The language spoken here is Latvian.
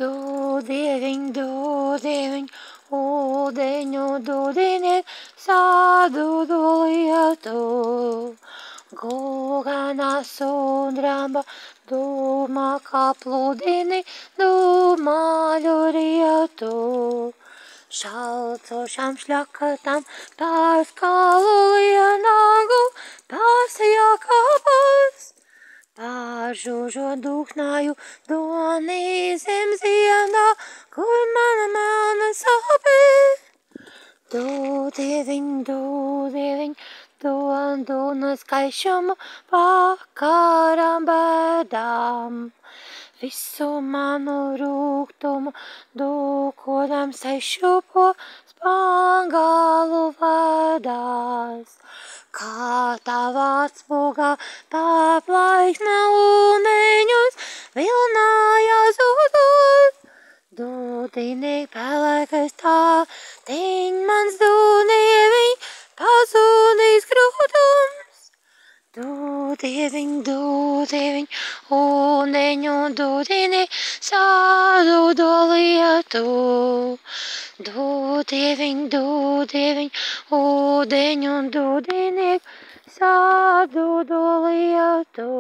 Dūdiņ, ūdeņu dūdiniek, sādūdu lietu. Gulgana sundraba, dūma kā plūdini, dūmaļu rietu. Šalcošām šļakatam, pār skalu lienagu, pārsajākāpās. Pār žužo dūknāju, doni zem zienā, kur mana melna sāpē. Dūdieviņ, dūna skaišumu, vakaram bēdām. Visu manu rūgtumu, dūkodam sešupo, spangalu vedās. Kā tavā atspūgā paplaiksna ūdeņus vilnājās ūdot. Dūdiniek pelēkais tātiņ, mans dūdieviņ, pazudīs krūtums. Dūdieviņ, ūdeņu dūdiniek, sādūdo lietu. Dūdieviņ, ūdeņu dūdiniek, sādūdo lietu.